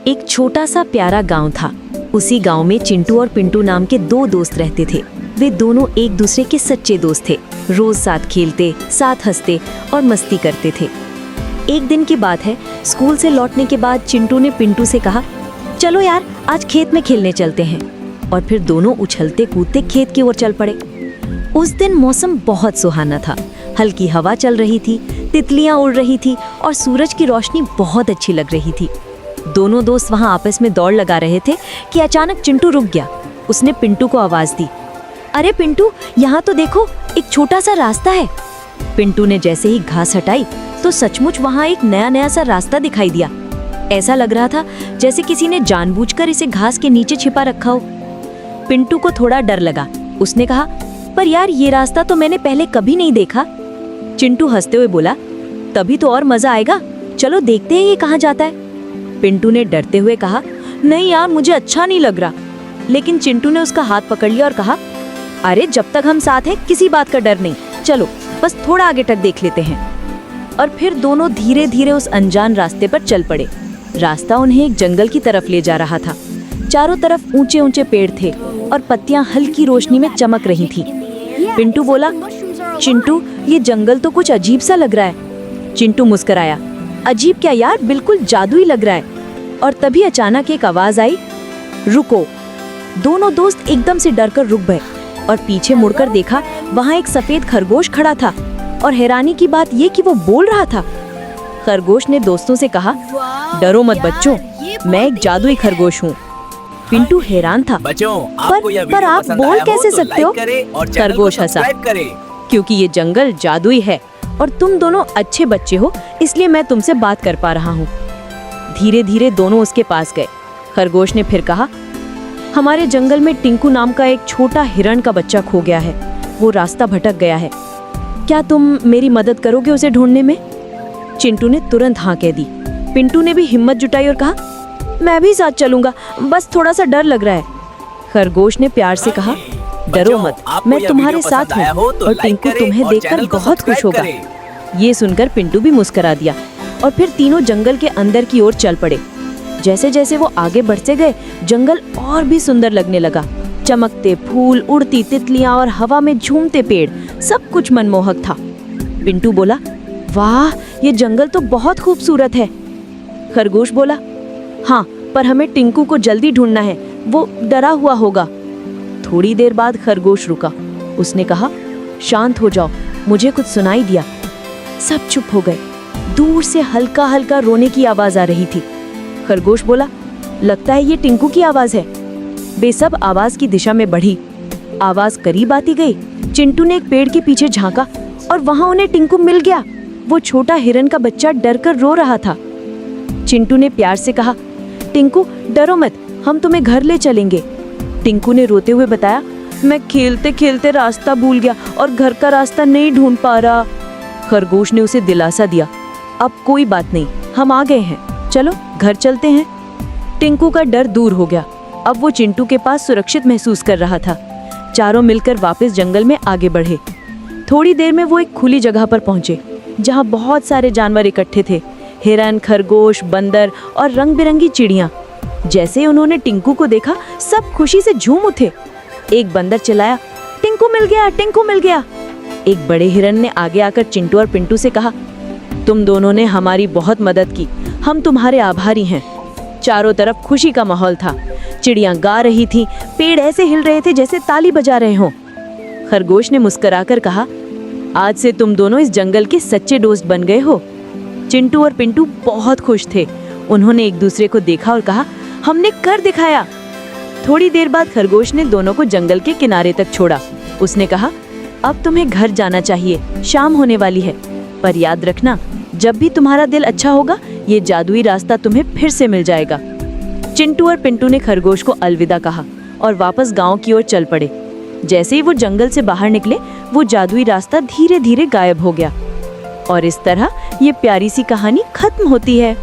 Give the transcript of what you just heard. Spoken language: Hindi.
एक छोटा सा प्यारा गांव था। उसी गांव में चिंटू और पिंटू नाम के दो दोस्त रहते थे। वे दोनों एक दूसरे के सच्चे दोस्त थे। रोज साथ खेलते, साथ हंसते और मस्ती करते थे। एक दिन की बात है, स्कूल से लौटने के बाद चिंटू ने पिंटू से कहा, चलो यार आज खेत में खेलने चलते हैं। और फिर दोनों उछलते कूदते खेत की ओर चल पड़े। उस दिन मौसम बहुत सुहाना था। हल्की हवा चल रही थी, तितलियां उड़ रही थी और सूरज की रोशनी बहुत अच्छी लग रही थी। दोनों दोस्त वहां आपस में दौड़ लगा रहे थे कि अचानक चिंटू रुक गया। उसने पिंटू को आवाज दी, अरे पिंटू, यहाँ तो देखो, एक छोटा सा रास्ता है। पिंटू ने जैसे ही घास हटाई तो सचमुच वहाँ एक नया सा रास्ता दिखाई दिया। ऐसा लग रहा था जैसे किसी ने जानबूझकर इसे घास के नीचे छिपा रखा हो। पिंटू को थोड़ा डर लगा। उसने कहा, पर यार ये रास्ता तो मैंने पहले कभी नहीं देखा। चिंटू हंसते हुए बोला, तभी तो और मजा आएगा, चलो देखते हैं ये कहाँ जाता है। पिंटू ने डरते हुए कहा, नहीं यार मुझे अच्छा नहीं लग रहा। लेकिन चिंटू ने उसका हाथ पकड़ लिया और कहा, अरे जब तक हम साथ हैं किसी बात का डर नहीं, चलो बस थोड़ा आगे तक देख लेते हैं। और फिर दोनों धीरे धीरे उस अनजान रास्ते पर चल पड़े। रास्ता उन्हें एक जंगल की तरफ ले जा रहा था। चारों तरफ ऊंचे ऊंचे पेड़ थे और पत्तियां हल्की रोशनी में चमक रही थी। पिंटू बोला, चिंटू ये जंगल तो कुछ अजीब सा लग रहा है। चिंटू मुस्कुराया, अजीब क्या यार, बिल्कुल जादुई लग रहा है। और तभी अचानक एक आवाज आई, रुको। दोनों दोस्त एकदम से डरकर रुक गए और पीछे मुड़कर देखा, वहाँ एक सफेद खरगोश खड़ा था। और हैरानी की बात ये कि वो बोल रहा था। खरगोश ने दोस्तों से कहा, डरो मत बच्चों, मैं एक जादुई खरगोश हूँ। पिंटू हैरान था, पर आप बोल कैसे सकते हो? खरगोश हंसा, क्योंकि ये जंगल जादुई है और तुम दोनों अच्छे बच्चे हो, इसलिए मैं तुमसे बात कर पा रहा हूँ। धीरे धीरे दोनों उसके पास गए। खरगोश ने फिर कहा, हमारे जंगल में टिंकू नाम का एक छोटा हिरण का बच्चा खो गया है। वो रास्ता भटक गया है। क्या तुम मेरी मदद करोगे उसे ढूंढने में? चिंटू ने तुरंत हाँ कह दी। पिंटू ने भी हिम्मत जुटाई और कहा, मैं भी साथ चलूंगा, बस थोड़ा सा डर लग रहा है। खरगोश ने प्यार से कहा, डरो मत, मैं तुम्हारे साथ हूँ और टिंकू तुम्हें देखकर बहुत खुश होगा। ये सुनकर पिंटू भी मुस्कुरा दिया और फिर तीनों जंगल के अंदर की ओर चल पड़े। जैसे जैसे वो आगे बढ़ते गए, जंगल और भी सुंदर लगने लगा। चमकते फूल, उड़ती तितलियां और हवा में झूमते पेड़, सब कुछ मनमोहक था। पिंटू बोला, वाह, ये जंगल तो बहुत खूबसूरत है। खरगोश बोला, हाँ, पर हमें टिंकू को जल्दी ढूंढना है, वो डरा हुआ होगा। थोड़ी देर बाद खरगोश रुका। उसने कहा, शांत हो जाओ, मुझे कुछ सुनाई दिया। सब चुप हो गए। दूर से हल्का हल्का रोने की आवाज आ रही थी। खरगोश बोला, लगता है ये टिंकू की आवाज है। वे सब आवाज की दिशा में बढ़ी। आवाज करीब आती गई। चिंटू ने एक पेड़ के पीछे झांका और वहां उन्हें टिंकू मिल गया। वो छोटा हिरन का बच्चा डरकर रो रहा था। चिंटू ने प्यार से कहा, टिंकू डरो मत, हम तुम्हें घर ले चलेंगे। टिंकू ने रोते हुए बताया, मैं खेलते खेलते रास्ता भूल गया और घर का रास्ता नहीं ढूंढ पा रहा। खरगोश ने उसे दिलासा दिया, अब कोई बात नहीं, हम आ गए हैं, चलो घर चलते हैं। टिंकू का डर दूर हो गया। अब वो चिंटू के पास सुरक्षित महसूस कर रहा था। चारों मिलकर वापस जंगल में आगे बढ़े। थोड़ी देर में वो एक खुली जगह पर पहुंचे, जहां बहुत सारे जानवर इकट्ठे थे। हिरन, खरगोश, बंदर और रंग बिरंगी चिड़ियां। जैसे ही उन्होंने टिंकू को देखा, सब खुशी से झूम उठे। एक बंदर चिल्लाया, टिंकू मिल गया, टिंकू मिल गया। एक बड़े हिरन ने आगे आकर चिंटू और पिंटू से कहा, तुम दोनों ने हमारी बहुत मदद की, हम तुम्हारे आभारी हैं। चारों तरफ खुशी का माहौल था। चिड़ियां गा रही थीं, पेड़ ऐसे हिल रहे थे जैसे ताली बजा रहे हों। खरगोश ने मुस्कुराकर कहा, आज से तुम दोनों इस जंगल के सच्चे दोस्त बन गए हो। चिंटू और पिंटू बहुत खुश थे। उन्होंने एक दूसरे को देखा और कहा, हमने कर दिखाया। थोड़ी देर बाद खरगोश ने दोनों को जंगल के किनारे तक छोड़ा। उसने कहा, अब तुम्हें घर जाना चाहिए, शाम होने वाली है। पर याद रखना, जब भी तुम्हारा दिल अच्छा होगा, ये जादुई रास्ता तुम्हें फिर से मिल जाएगा। चिंटू और पिंटू ने खरगोश को अलविदा कहा और वापस गांव की ओर चल पड़े। जैसे ही वो जंगल से बाहर निकले, वो जादुई रास्ता धीरे धीरे गायब हो गया। और इस तरह ये प्यारी सी कहानी खत्म होती है।